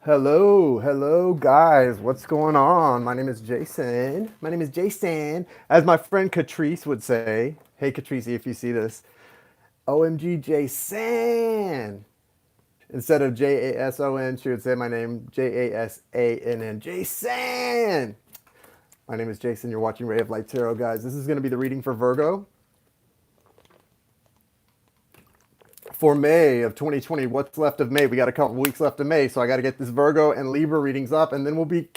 Hello, guys. What's going on? My name is Jason. My name is Jason. As my friend Catrice would say, hey, Catrice, if you see this, OMG, Jason. Instead of Jason, she would say my name, Jasann. Jason. My name is Jason. You're watching Ray of Light Tarot, guys. This is going to be the reading for Virgo for May of 2020. What's left of May? We got a couple weeks left of May, so I got to get this Virgo and Libra readings up, and then we'll be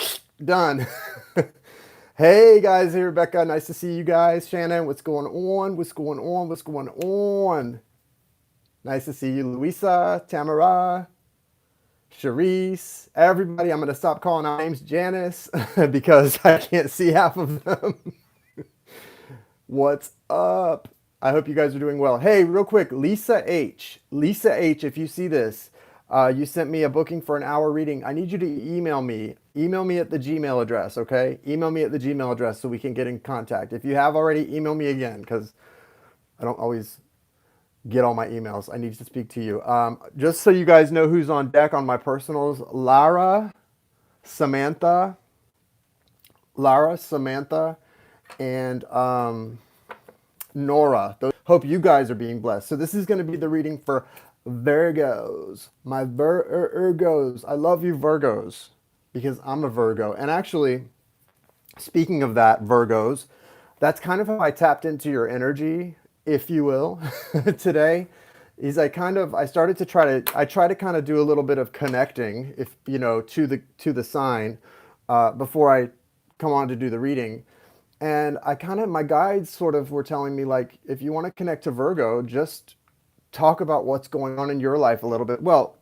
done. Hey guys, hey Rebecca, nice to see you guys. Shannon, what's going on? What's going on? What's going on? Nice to see you, Louisa, Tamara, Charisse, everybody. I'm going to stop calling out names. Janice, because I can't see half of them. What's up? I hope you guys are doing well. Hey, real quick, Lisa H. Lisa H, if you see this, you sent me a booking for an hour reading. I need you to email me. Email me at the Gmail address, okay? Email me at the Gmail address so we can get in contact. If you have already, email me again because I don't always get all my emails. I need to speak to you. Just so you guys know who's on deck on my personals, Samantha, Lara, Samantha, and Nora. Hope you guys are being blessed. So this is going to be the reading for Virgos. My Virgos. I love you, Virgos, because I'm a Virgo. And actually, speaking of that, Virgos, that's kind of how I tapped into your energy, if you will, today. Is I started to try to kind of do a little bit of connecting, if you know, to the sign before I come on to do the reading. And my guides sort of were telling me, like, if you want to connect to Virgo, just talk about what's going on in your life a little bit. Well,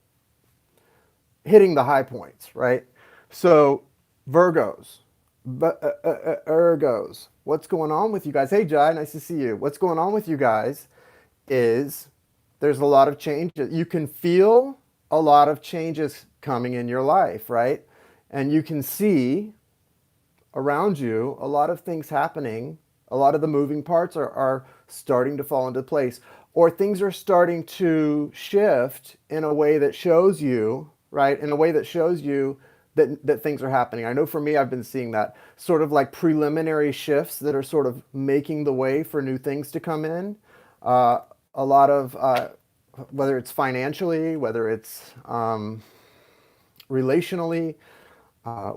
hitting the high points, right? So, Virgos, Virgos, what's going on with you guys? Hey, Jai, nice to see you. What's going on with you guys is there's a lot of changes. You can feel a lot of changes coming in your life, right? And you can see around you a lot of things happening. A lot of the moving parts are starting to fall into place, or things are starting to shift in a way that shows you, right? In a way that shows you that things are happening. I know for me, I've been seeing that sort of like preliminary shifts that are sort of making the way for new things to come in. A lot of, whether it's financially, whether it's relationally,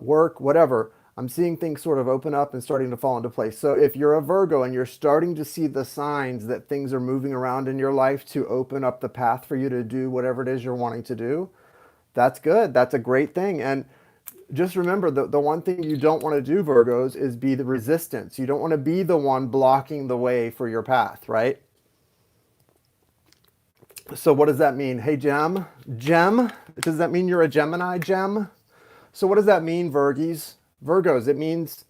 work, whatever, I'm seeing things sort of open up and starting to fall into place. So if you're a Virgo and you're starting to see the signs that things are moving around in your life to open up the path for you to do whatever it is you're wanting to do, that's good. That's a great thing. And just remember, the one thing you don't want to do, Virgos, is be the resistance. You don't want to be the one blocking the way for your path, right? So what does that mean? Hey, Gem? Gem? Does that mean you're a Gemini, Gem? So what does that mean, Virgos? It means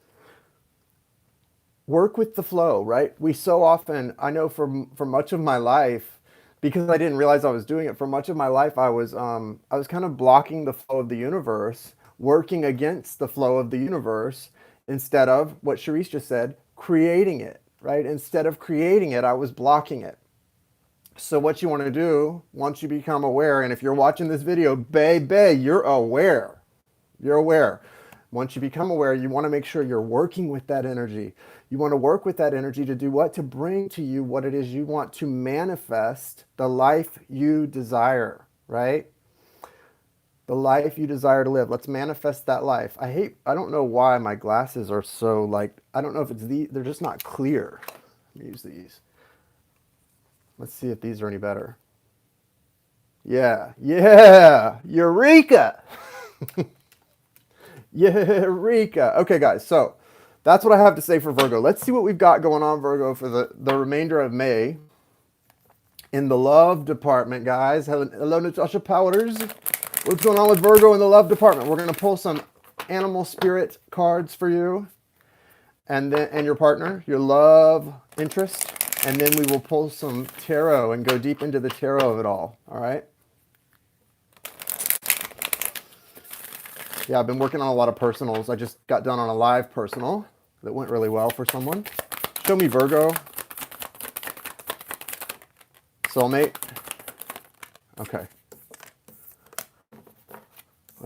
work with the flow, right? We so often, I know for much of my life, because I didn't realize I was doing it, for much of my life, I was kind of blocking the flow of the universe, working against the flow of the universe, instead of what Charisse just said, creating it, right? Instead of creating it, I was blocking it. So what you want to do, once you become aware, and if you're watching this video, baby, you're aware. You're aware. Once you become aware, you want to make sure you're working with that energy. You want to work with that energy to do what? To bring to you what it is you want to manifest, the life you desire, right? The life you desire to live. Let's manifest that life. I don't know why my glasses are so like, I don't know if it's they're just not clear. Let me use these. Let's see if these are any better. Yeah, Eureka! Eureka! Okay, guys, so that's what I have to say for Virgo. Let's see what we've got going on, Virgo, for the remainder of May. In the love department, guys. Hello, Natasha Powders. What's going on with Virgo in the love department? We're going to pull some animal spirit cards for you and your partner, your love interest. And then we will pull some tarot and go deep into the tarot of it all right? Yeah, I've been working on a lot of personals. I just got done on a live personal that went really well for someone. Show me Virgo. Soulmate. Okay.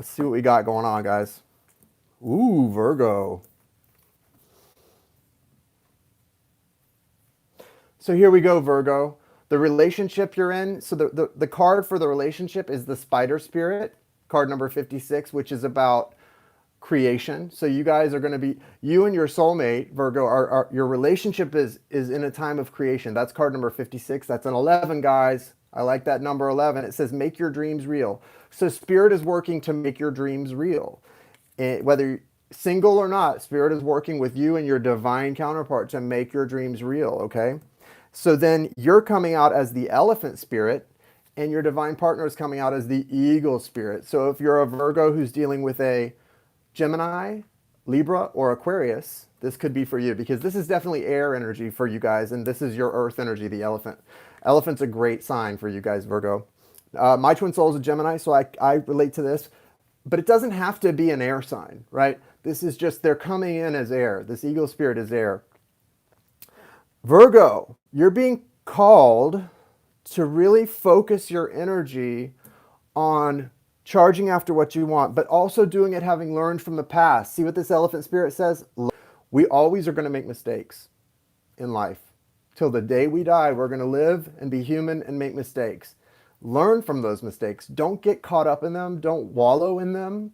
Let's see what we got going on, guys. Ooh, Virgo. So here we go, Virgo. The relationship you're in. So the card for the relationship is the Spider Spirit, card number 56, which is about creation. So you guys are going to be, you and your soulmate, Virgo, your relationship is in a time of creation. That's card number 56. That's an 11, guys. I like that number 11. It says, make your dreams real. So Spirit is working to make your dreams real. Whether single or not, Spirit is working with you and your divine counterpart to make your dreams real, okay? So then you're coming out as the Elephant Spirit, and your divine partner is coming out as the Eagle Spirit. So if you're a Virgo who's dealing with a Gemini, Libra, or Aquarius, this could be for you, because this is definitely air energy for you guys, and this is your earth energy, the elephant. Elephant's a great sign for you guys, Virgo. My twin soul is a Gemini, so I relate to this, but it doesn't have to be an air sign, right? This is just, they're coming in as air. This Eagle Spirit is air. Virgo, you're being called to really focus your energy on charging after what you want, but also doing it having learned from the past. See what this Elephant Spirit says? We always are going to make mistakes in life. Till the day we die, we're going to live and be human and make mistakes. Learn from those mistakes. Don't get caught up in them. Don't wallow in them,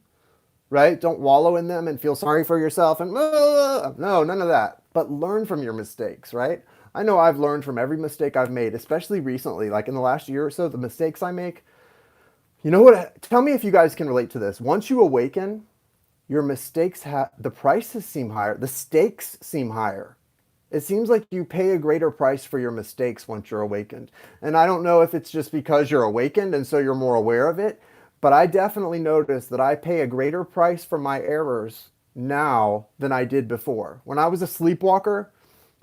right? Don't wallow in them and feel sorry for yourself and no, none of that. But learn from your mistakes, right? I know I've learned from every mistake I've made, especially recently, like in the last year or so, the mistakes I make. You know what? Tell me if you guys can relate to this. Once you awaken, your mistakes the prices seem higher. The stakes seem higher. It seems like you pay a greater price for your mistakes once you're awakened. And I don't know if it's just because you're awakened and so you're more aware of it, but I definitely notice that I pay a greater price for my errors now than I did before. When I was a sleepwalker,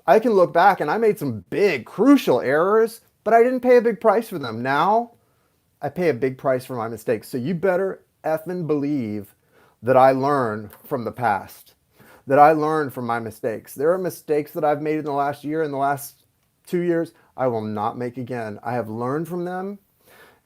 I can look back and I made some big, crucial errors, but I didn't pay a big price for them. Now, I pay a big price for my mistakes. So you better effing believe that I learn from the past, that I learn from my mistakes. There are mistakes that I've made in the last year, in the last 2 years, I will not make again. I have learned from them,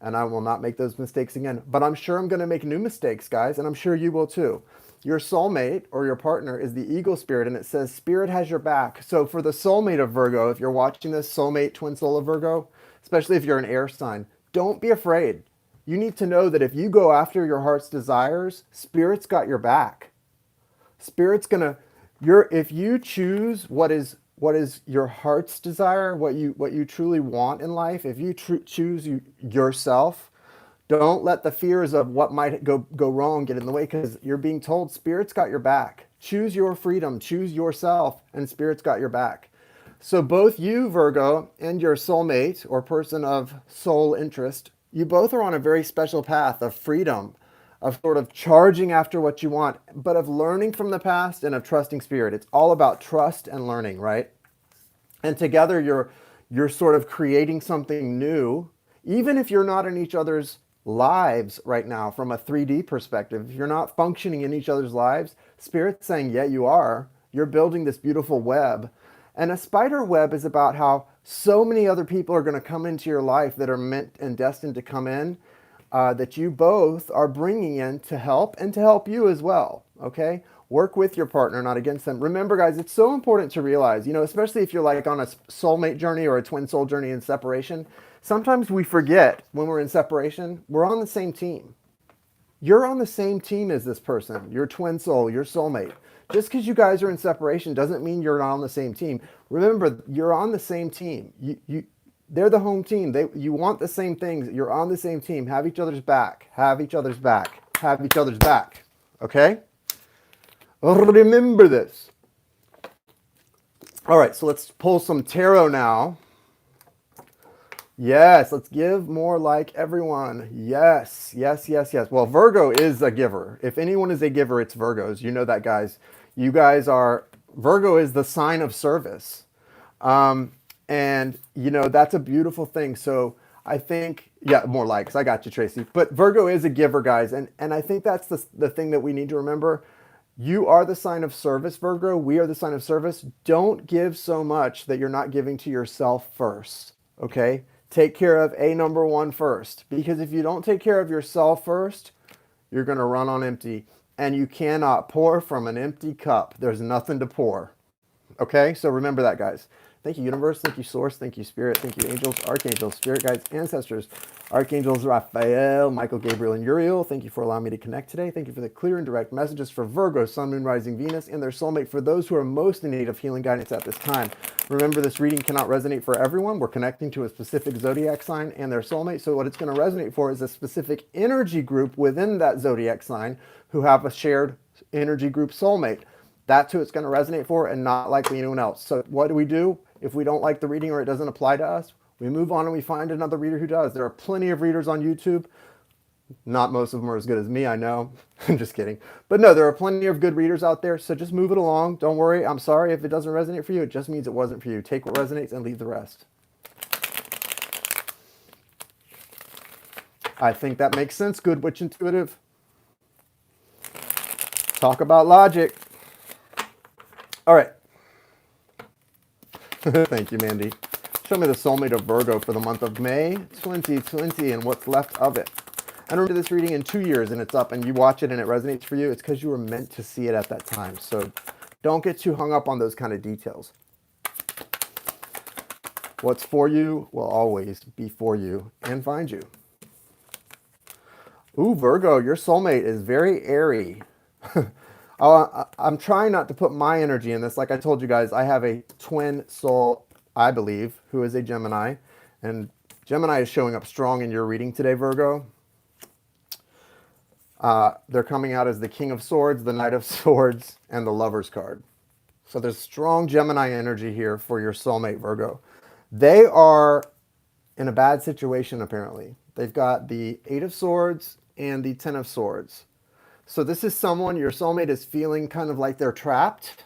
and I will not make those mistakes again. But I'm sure I'm going to make new mistakes, guys, and I'm sure you will too. Your soulmate or your partner is the Eagle Spirit, and it says Spirit has your back. So for the soulmate of Virgo, if you're watching this, soulmate, twin soul of Virgo, especially if you're an air sign, don't be afraid. You need to know that if you go after your heart's desires, Spirit's got your back. Spirit's gonna, if you choose what is your heart's desire, what you truly want in life, if you choose yourself, don't let the fears of what might go wrong get in the way, because you're being told Spirit's got your back. Choose your freedom, choose yourself, and Spirit's got your back. So both you, Virgo, and your soulmate or person of soul interest, you both are on a very special path of freedom, of sort of charging after what you want, but of learning from the past and of trusting Spirit. It's all about trust and learning, right? And together you're sort of creating something new, even if you're not in each other's lives right now from a 3D perspective. If you're not functioning in each other's lives, Spirit's saying, yeah, you are. You're building this beautiful web. And a spider web is about how so many other people are going to come into your life that are meant and destined to come in, that you both are bringing in to help and to help you as well, okay? Work with your partner, not against them. Remember, guys, it's so important to realize, especially if you're like on a soulmate journey or a twin soul journey in separation, sometimes we forget when we're in separation, we're on the same team. You're on the same team as this person, your twin soul, your soulmate. Just because you guys are in separation doesn't mean you're not on the same team. Remember, you're on the same team. They're the home team. You want the same things. You're on the same team. Have each other's back. Have each other's back. Have each other's back. Okay? Remember this. All right, so let's pull some tarot now. Yes, let's give more like everyone. Yes, yes, yes, yes. Well, Virgo is a giver. If anyone is a giver, it's Virgos. You know that, guys. You guys are, Virgo is the sign of service. And, that's a beautiful thing. So I think, yeah, more likes. I got you, Tracy. But Virgo is a giver, guys. And I think that's the thing that we need to remember. You are the sign of service, Virgo. We are the sign of service. Don't give so much that you're not giving to yourself first, okay? Take care of number one first. Because if you don't take care of yourself first, You're going to run on empty, and you cannot pour from an empty cup. There's nothing to pour. Okay, so remember that, guys. Thank you, universe. Thank you, source. Thank you, spirit. Thank you, angels, archangels, spirit guides, ancestors, archangels Raphael, Michael, Gabriel, and Uriel. Thank you for allowing me to connect today. Thank you for the clear and direct messages for Virgo, Sun, Moon, Rising, Venus, and their soulmate for those who are most in need of healing guidance at this time. Remember, this reading cannot resonate for everyone. We're connecting to a specific zodiac sign and their soulmate. So what it's going to resonate for is a specific energy group within that zodiac sign who have a shared energy group soulmate. That's who it's going to resonate for, and not likely anyone else. So what do? If we don't like the reading or it doesn't apply to us, we move on and we find another reader who does. There are plenty of readers on YouTube. Not most of them are as good as me, I know. I'm just kidding. But no, there are plenty of good readers out there, so just move it along. Don't worry. I'm sorry if it doesn't resonate for you. It just means it wasn't for you. Take what resonates and leave the rest. I think that makes sense. Good witch intuitive. Talk about logic. All right. Thank you, Mandy. Show me the soulmate of Virgo for the month of May 2020 and what's left of it. And remember this reading in 2 years and it's up and you watch it and it resonates for you. It's because you were meant to see it at that time. So don't get too hung up on those kind of details. What's for you will always be for you and find you. Ooh, Virgo, your soulmate is very airy. I'm trying not to put my energy in this. Like I told you guys, I have a twin soul, I believe, who is a Gemini. And Gemini is showing up strong in your reading today, Virgo. They're coming out as the King of Swords, the Knight of Swords, and the Lover's card. So there's strong Gemini energy here for your soulmate, Virgo. They are in a bad situation, apparently. They've got the Eight of Swords and the Ten of Swords. So this is someone, your soulmate is feeling kind of like they're trapped.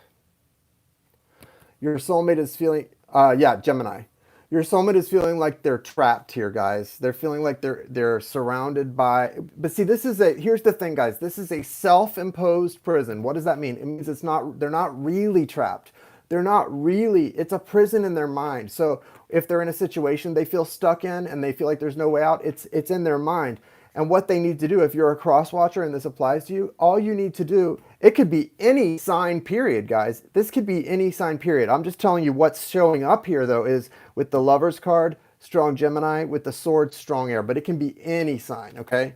Your soulmate is feeling, Gemini. Your soulmate is feeling like they're trapped here, guys. They're feeling like they're surrounded by, but see, here's the thing, guys. This is a self-imposed prison. What does that mean? It means they're not really trapped. It's a prison in their mind. So if they're in a situation they feel stuck in and they feel like there's no way out, it's in their mind. And what they need to do, if you're a cross watcher and this applies to you, all you need to do, it could be any sign period, guys. This could be any sign period. I'm just telling you what's showing up here, though, is with the Lover's card, strong Gemini, with the Sword, strong air. But it can be any sign, okay?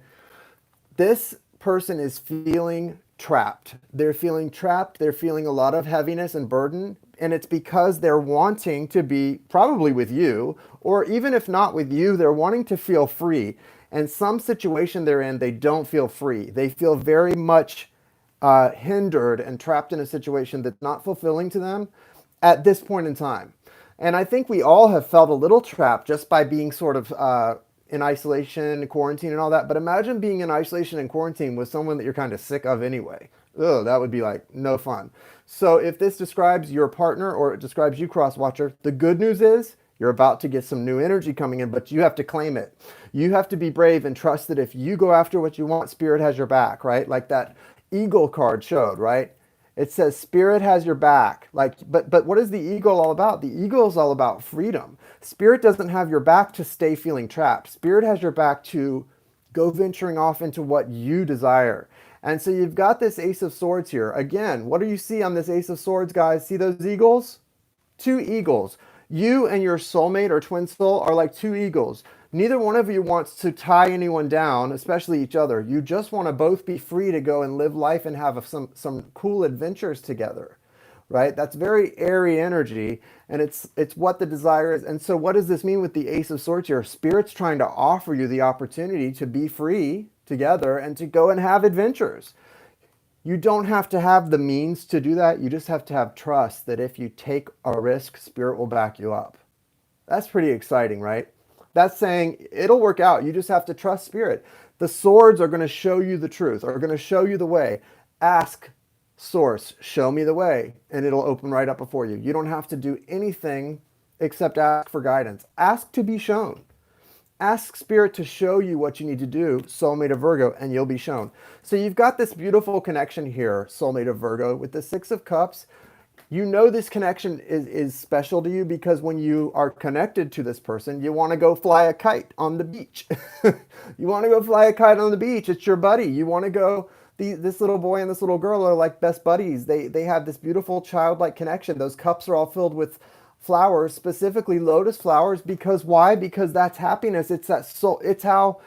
This person is feeling trapped. They're feeling trapped. They're feeling a lot of heaviness and burden. And it's because they're wanting to be probably with you, or even if not with you, they're wanting to feel free. And some situation they're in, they don't feel free. They feel very much hindered and trapped in a situation that's not fulfilling to them at this point in time. And I think we all have felt a little trapped just by being sort of in isolation, quarantine and all that. But imagine being in isolation and quarantine with someone that you're kind of sick of anyway. Ugh, that would be like no fun. So if this describes your partner or it describes you, cross watcher, the good news is you're about to get some new energy coming in, but you have to claim it. You have to be brave and trust that if you go after what you want, Spirit has your back, right? Like that Eagle card showed, right? It says Spirit has your back. But what is the eagle all about? The eagle is all about freedom. Spirit doesn't have your back to stay feeling trapped. Spirit has your back to go venturing off into what you desire. And so you've got this Ace of Swords here. Again, what do you see on this Ace of Swords, guys? See those eagles? Two eagles. You and your soulmate or twin soul are like two eagles. Neither one of you wants to tie anyone down, especially each other. You just want to both be free to go and live life and have some cool adventures together, right? That's very airy energy, and it's what the desire is. And so what does this mean with the Ace of Swords here? Spirit's trying to offer you the opportunity to be free together and to go and have adventures. You don't have to have the means to do that. You just have to have trust that if you take a risk, Spirit will back you up. That's pretty exciting, right? That's saying it'll work out. You just have to trust Spirit. The swords are going to show you the truth, are going to show you the way. Ask Source, show me the way, and it'll open right up before you. You don't have to do anything except ask for guidance. Ask to be shown. Ask Spirit to show you what you need to do, soulmate of Virgo, and you'll be shown. So you've got this beautiful connection here, soulmate of Virgo, with the Six of Cups. You know this connection is special to you because when you are connected to this person, you want to go fly a kite on the beach. You want to go fly a kite on the beach. It's your buddy. You want to go. This little boy and this little girl are like best buddies. They have this beautiful childlike connection. Those cups are all filled with flowers, specifically lotus flowers. Because why? Because that's happiness. It's that soul. It's how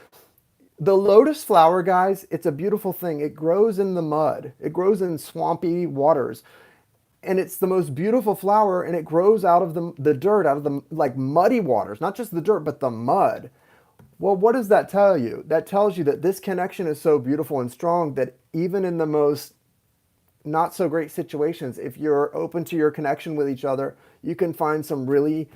the lotus flower, guys, it's a beautiful thing. It grows in the mud. It grows in swampy waters. And it's the most beautiful flower, and it grows out of the dirt, out of the like muddy waters, not just the dirt, but the mud. Well, what does that tell you? That tells you that this connection is so beautiful and strong that even in the most not so great situations, if you're open to your connection with each other, you can find some really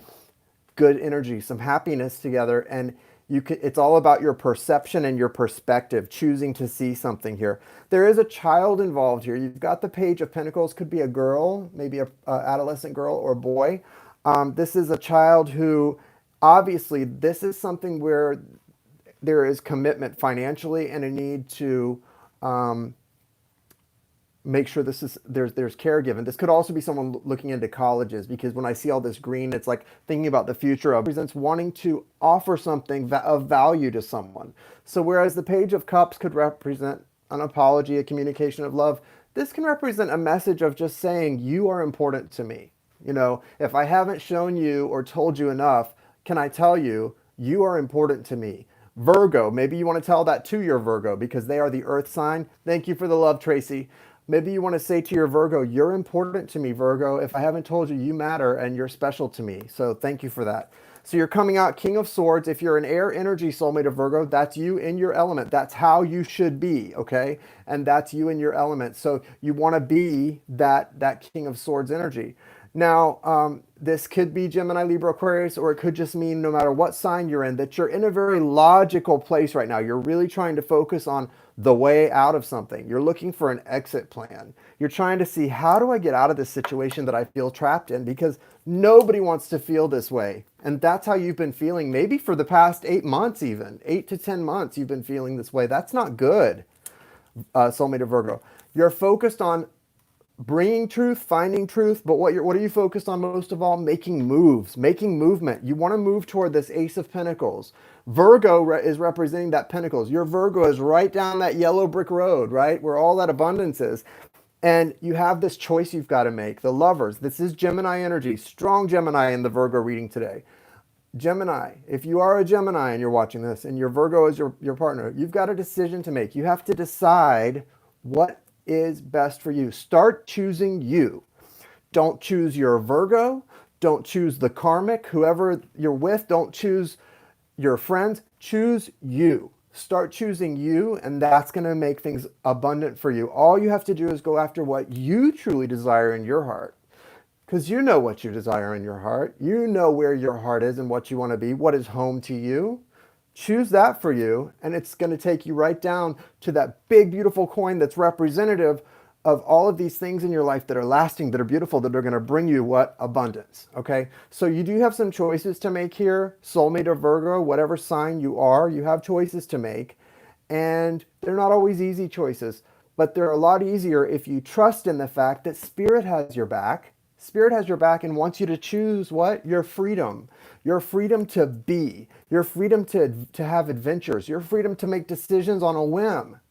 good energy, some happiness together. And it's all about your perception and your perspective, choosing to see something here. There is a child involved here. You've got the Page of Pentacles, could be a girl, maybe a adolescent girl or a boy. This is a child who, obviously, this is something where there is commitment financially and a need to make sure there's care given. This could also be someone looking into colleges, because when I see all this green, it's like thinking about the future of represents wanting to offer something of value to someone. So whereas the Page of Cups could represent an apology, a communication of love, this can represent a message of just saying, you are important to me. You know, if I haven't shown you or told you enough, can I tell you, you are important to me. Virgo, maybe you want to tell that to your Virgo because they are the earth sign. Thank you for the love, Tracy. Maybe you want to say to your Virgo, you're important to me, Virgo. If I haven't told you, you matter and you're special to me. So thank you for that. So you're coming out King of Swords. If you're an air energy soulmate of Virgo, that's you in your element. That's how you should be, okay? And that's you in your element. So you want to be that King of Swords energy. Now, this could be Gemini, Libra, Aquarius, or it could just mean no matter what sign you're in, that you're in a very logical place right now. You're really trying to focus on the way out of something. You're looking for an exit plan. You're trying to see, how do I get out of this situation that I feel trapped in? Because nobody wants to feel this way. And that's how you've been feeling maybe for the past 8 months, even 8 to 10 months, you've been feeling this way. That's not good, soulmate of Virgo. You're focused on bringing truth, finding truth, but what are you focused on most of all? Making moves, making movement. You want to move toward this Ace of Pentacles. Virgo is representing that Pentacles. Your Virgo is right down that yellow brick road, right? Where all that abundance is. And you have this choice you've got to make. The Lovers, this is Gemini energy, strong Gemini in the Virgo reading today. Gemini, if you are a Gemini and you're watching this and your Virgo is your partner, you've got a decision to make. You have to decide what is best for you. Start choosing you. Don't choose your Virgo. Don't choose the karmic, whoever you're with. Don't choose your friends. Choose you. Start choosing you, and that's going to make things abundant for you. All you have to do is go after what you truly desire in your heart, because you know what you desire in your heart. You know where your heart is and what you want to be, what is home to you. Choose that for you, and it's going to take you right down to that big, beautiful coin that's representative of all of these things in your life that are lasting, that are beautiful, that are going to bring you what? Abundance, okay? So you do have some choices to make here. Soulmate or Virgo, whatever sign you are, you have choices to make, and they're not always easy choices, but they're a lot easier if you trust in the fact that Spirit has your back. Spirit has your back and wants you to choose what? Your freedom. Your freedom to be. Your freedom to have adventures. Your freedom to make decisions on a whim,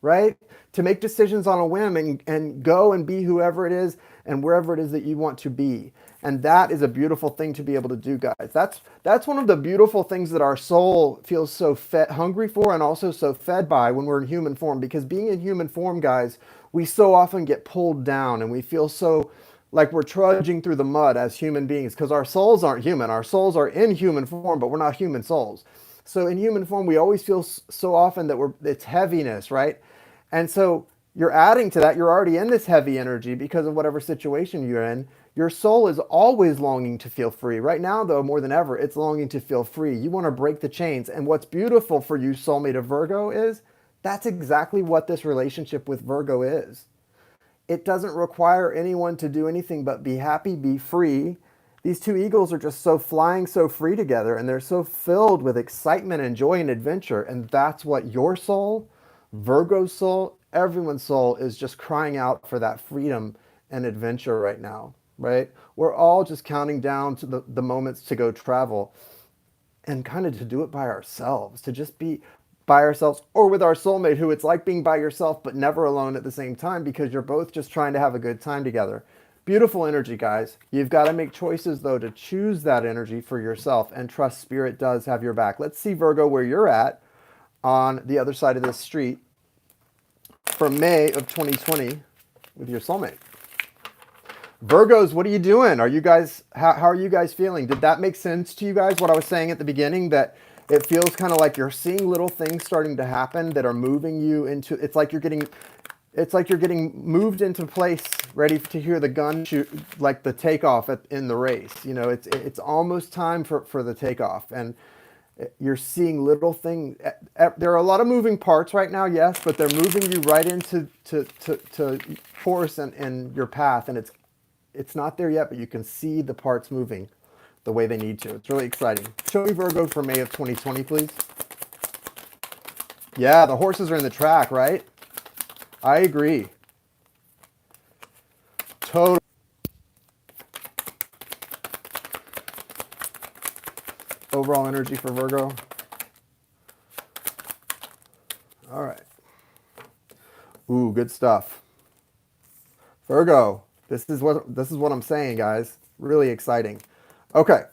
right? To make decisions on a whim and go and be whoever it is and wherever it is that you want to be. And that is a beautiful thing to be able to do, guys. That's one of the beautiful things that our soul feels so hungry for and also so fed by when we're in human form. Because being in human form, guys, we so often get pulled down and we feel so like we're trudging through the mud as human beings, because our souls aren't human. Our souls are in human form, but we're not human souls. So in human form, we always feel so often that it's heaviness, right? And so you're adding to that. You're already in this heavy energy because of whatever situation you're in. Your soul is always longing to feel free. Right now, though, more than ever, it's longing to feel free. You want to break the chains. And what's beautiful for you, soulmate of Virgo, is that's exactly what this relationship with Virgo is. It doesn't require anyone to do anything but be happy, be free. These two eagles are just so flying so free together, and they're so filled with excitement and joy and adventure. And that's what your soul, Virgo's soul, everyone's soul is just crying out for, that freedom and adventure right now. right? We're all just counting down to the moments to go travel, and kind of to do it by ourselves, to just be by ourselves or with our soulmate, who it's like being by yourself but never alone at the same time, because you're both just trying to have a good time together. Beautiful energy, guys. You've got to make choices, though, to choose that energy for yourself and trust spirit does have your back. Let's see, Virgo, where you're at on the other side of this street from May of 2020 with your soulmate. Virgos, what are you doing? Are you guys, how are you guys feeling? Did that make sense to you guys, what I was saying at the beginning, that it feels kind of like you're seeing little things starting to happen that are moving you into, it's like you're getting moved into place, ready to hear the gun shoot, like the takeoff in the race. You know, it's almost time for the takeoff, and you're seeing little things. There are a lot of moving parts right now, yes, but they're moving you right into to course and your path, and it's not there yet, but you can see the parts moving the way they need to. It's really exciting. Show me Virgo for May of 2020, please. Yeah, the horses are in the track, right? I agree. Totally. Overall energy for Virgo. All right. Ooh, good stuff. Virgo, this is what I'm saying, guys. Really exciting. Okay.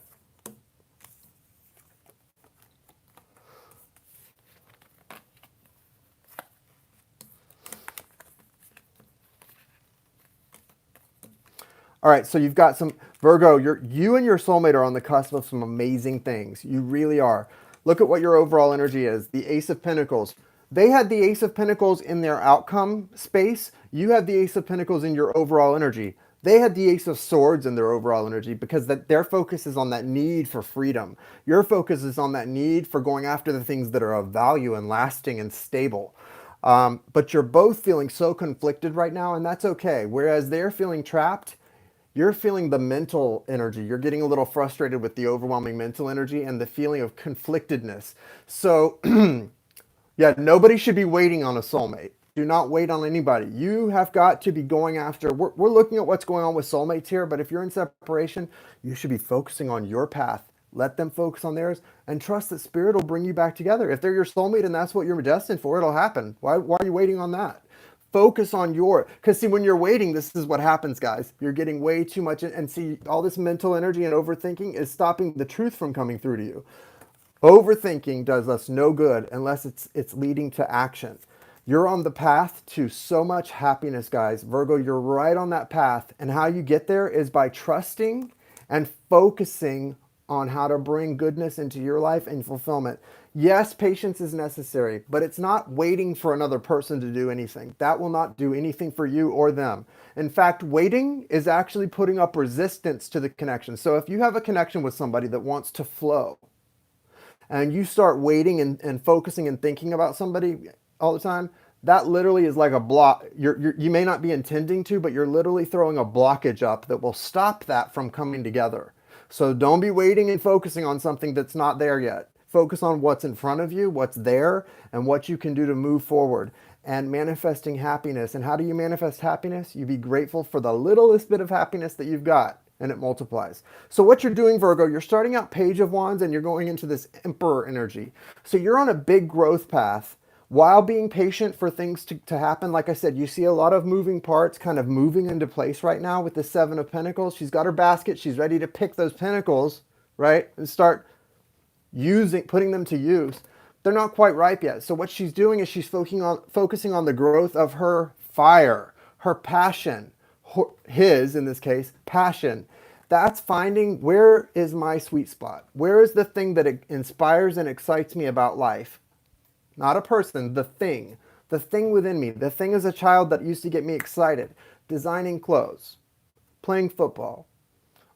All right, so you've got some, Virgo, you and your soulmate are on the cusp of some amazing things. You really are. Look at what your overall energy is. The Ace of Pentacles. They had the Ace of Pentacles in their outcome space. You have the Ace of Pentacles in your overall energy. They had the Ace of Swords in their overall energy, because their focus is on that need for freedom. Your focus is on that need for going after the things that are of value and lasting and stable. But you're both feeling so conflicted right now, and that's okay. Whereas they're feeling trapped, you're feeling the mental energy. You're getting a little frustrated with the overwhelming mental energy and the feeling of conflictedness. So, yeah, nobody should be waiting on a soulmate. Do not wait on anybody. You have got to be going after, we're looking at what's going on with soulmates here, but if you're in separation, you should be focusing on your path. Let them focus on theirs and trust that spirit will bring you back together. If they're your soulmate and that's what you're destined for, it'll happen. Why are you waiting on that? Focus on because see, when you're waiting, this is what happens, guys. You're getting way too much, and see, all this mental energy and overthinking is stopping the truth from coming through to you. Overthinking does us no good unless it's leading to action. You're on the path to so much happiness, guys. Virgo, you're right on that path, and how you get there is by trusting and focusing on how to bring goodness into your life and fulfillment. Yes, patience is necessary, but it's not waiting for another person to do anything. That will not do anything for you or them. In fact, waiting is actually putting up resistance to the connection. So if you have a connection with somebody that wants to flow, and you start waiting and focusing and thinking about somebody all the time, that literally is like a block. You may not be intending to, but you're literally throwing a blockage up that will stop that from coming together. So don't be waiting and focusing on something that's not there yet. Focus on what's in front of you, what's there, and what you can do to move forward. And manifesting happiness. And how do you manifest happiness? You be grateful for the littlest bit of happiness that you've got, and it multiplies. So what you're doing, Virgo, you're starting out Page of Wands, and you're going into this Emperor energy. So you're on a big growth path while being patient for things to happen. Like I said, you see a lot of moving parts kind of moving into place right now with the Seven of Pentacles. She's got her basket. She's ready to pick those pentacles, right? And start putting them to use. They're not quite ripe yet. So what she's doing is she's focusing on the growth of her fire, her passion, his, in this case, passion. That's finding, where is my sweet spot? Where is the thing that inspires and excites me about life? Not a person, the thing within me. The thing as a child that used to get me excited. Designing clothes, playing football,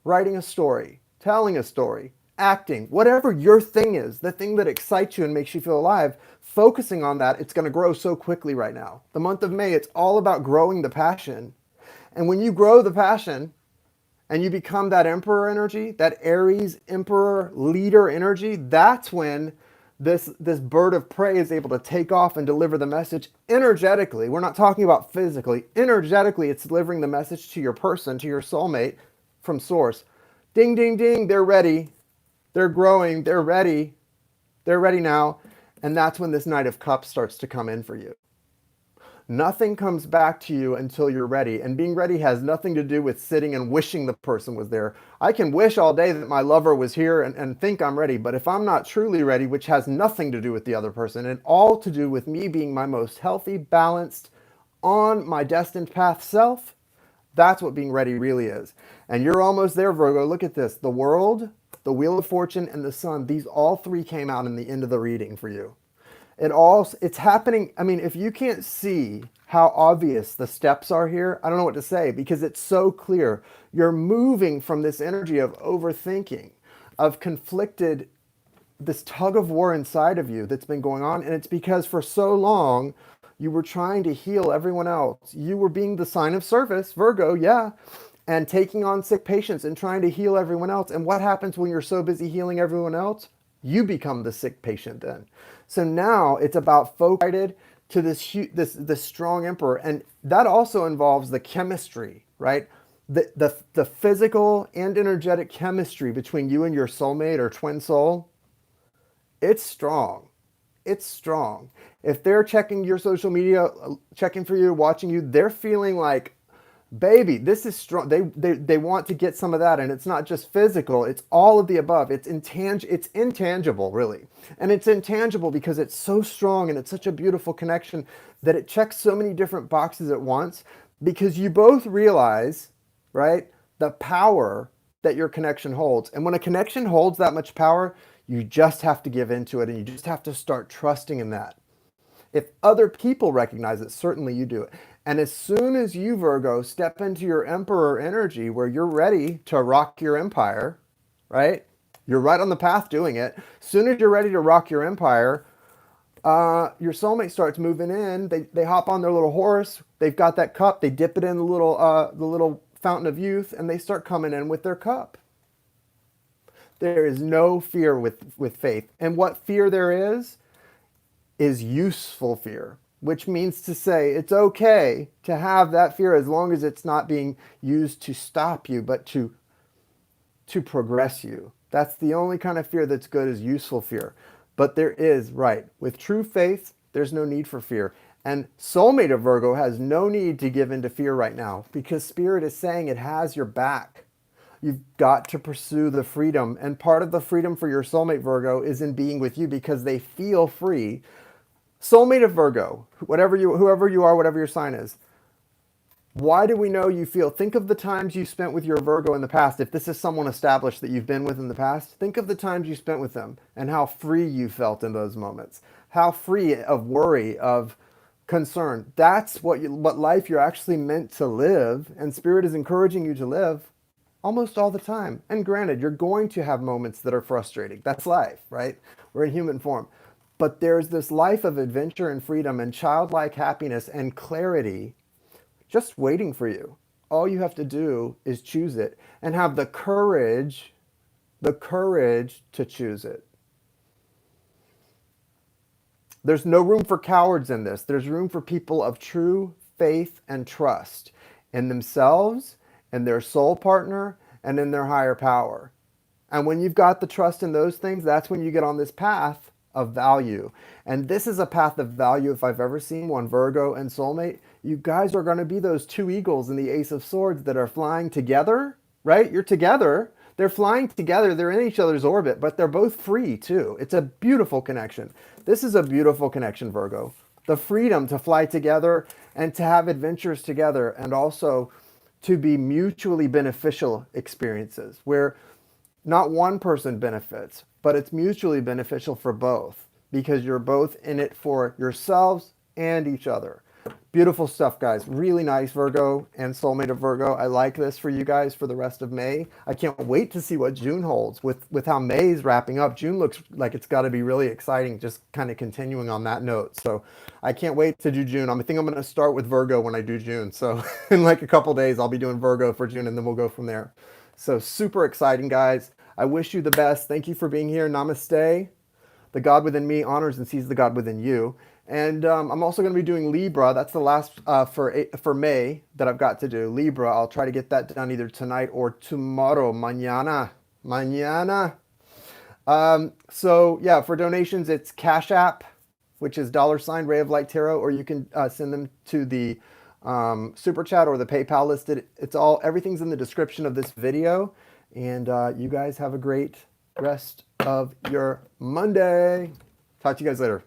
writing a story, telling a story, acting, whatever your thing is, the thing that excites you and makes you feel alive, focusing on that, it's going to grow so quickly right now. The month of May, it's all about growing the passion. And when you grow the passion and you become that Emperor energy, that Aries Emperor leader energy, that's when this bird of prey is able to take off and deliver the message energetically. We're not talking about physically. Energetically, it's delivering the message to your person, to your soulmate, from source. Ding, ding, ding, they're ready. They're growing, they're ready. They're ready now. And that's when this Knight of Cups starts to come in for you. Nothing comes back to you until you're ready. And being ready has nothing to do with sitting and wishing the person was there. I can wish all day that my lover was here and think I'm ready. But if I'm not truly ready, which has nothing to do with the other person and all to do with me being my most healthy, balanced, on my destined path self, that's what being ready really is. And you're almost there, Virgo. Look at this. The World, the Wheel of Fortune, and the Sun. These all three came out in the end of the reading for you. It's happening. I mean, if you can't see how obvious the steps are here, I don't know what to say because it's so clear. You're moving from this energy of overthinking, of conflicted, this tug of war inside of you that's been going on. And it's because for so long, you were trying to heal everyone else. You were being the sign of service, Virgo, yeah, and taking on sick patients and trying to heal everyone else. And what happens when you're so busy healing everyone else? You become the sick patient then. So now it's about focused to this strong emperor. And that also involves the chemistry, right? The physical and energetic chemistry between you and your soulmate or twin soul. It's strong. It's strong. If they're checking your social media, checking for you, watching you, they're feeling like, baby, this is strong. They want to get some of that. And it's not just physical. It's all of the above. It's intangible, really. And it's intangible because it's so strong and it's such a beautiful connection that it checks so many different boxes at once because you both realize, right, the power that your connection holds. And when a connection holds that much power, you just have to give into it and you just have to start trusting in that. If other people recognize it, certainly you do it. And as soon as you, Virgo, step into your emperor energy where you're ready to rock your empire, right? You're right on the path doing it. As soon as you're ready to rock your empire, your soulmate starts moving in. They hop on their little horse. They've got that cup. They dip it in the little fountain of youth, and they start coming in with their cup. There is no fear with faith. And what fear there is useful fear, which means to say it's okay to have that fear as long as it's not being used to stop you, but to progress you. That's the only kind of fear that's good, is useful fear. But there is, right, with true faith, there's no need for fear. And soulmate of Virgo has no need to give into fear right now because Spirit is saying it has your back. You've got to pursue the freedom. And part of the freedom for your soulmate, Virgo, is in being with you because they feel free. Soulmate of Virgo, whoever you are, whatever your sign is, why do we know you feel? Think of the times you spent with your Virgo in the past. If this is someone established that you've been with in the past, think of the times you spent with them and how free you felt in those moments. How free of worry, of concern. That's what life you're actually meant to live, and Spirit is encouraging you to live almost all the time. And granted, you're going to have moments that are frustrating. That's life, right? We're in human form. But there's this life of adventure and freedom and childlike happiness and clarity just waiting for you. All you have to do is choose it and have the courage to choose it. There's no room for cowards in this. There's room for people of true faith and trust in themselves, in their soul partner, and in their higher power. And when you've got the trust in those things, that's when you get on this path of value. And this is a path of value if I've ever seen one, Virgo and soulmate. You guys are going to be those two eagles in the Ace of Swords that are flying together, right? You're together. They're flying together. They're in each other's orbit, but they're both free too. It's a beautiful connection. This is a beautiful connection, Virgo. The freedom to fly together and to have adventures together, and also to be mutually beneficial experiences where not one person benefits, but it's mutually beneficial for both because you're both in it for yourselves and each other. Beautiful stuff, guys. Really nice, Virgo and soulmate of Virgo. I like this for you guys for the rest of May. I can't wait to see what June holds. With how May is wrapping up, June looks like it's got to be really exciting, just kind of continuing on that note. So I can't wait to do June. I think I'm going to start with Virgo when I do June. So in like a couple days, I'll be doing Virgo for June, and then we'll go from there. So super exciting, guys. I wish you the best. Thank you for being here. Namaste. The God within me honors and sees the God within you. And I'm also going to be doing Libra. That's the last for May that I've got to do. Libra, I'll try to get that done either tonight or tomorrow. Mañana. Mañana. So yeah, for donations, it's Cash App, which is $ Ray of Light Tarot, or you can send them to the Super Chat or the PayPal listed. Everything's in the description of this video. And you guys have a great rest of your Monday. Talk to you guys later.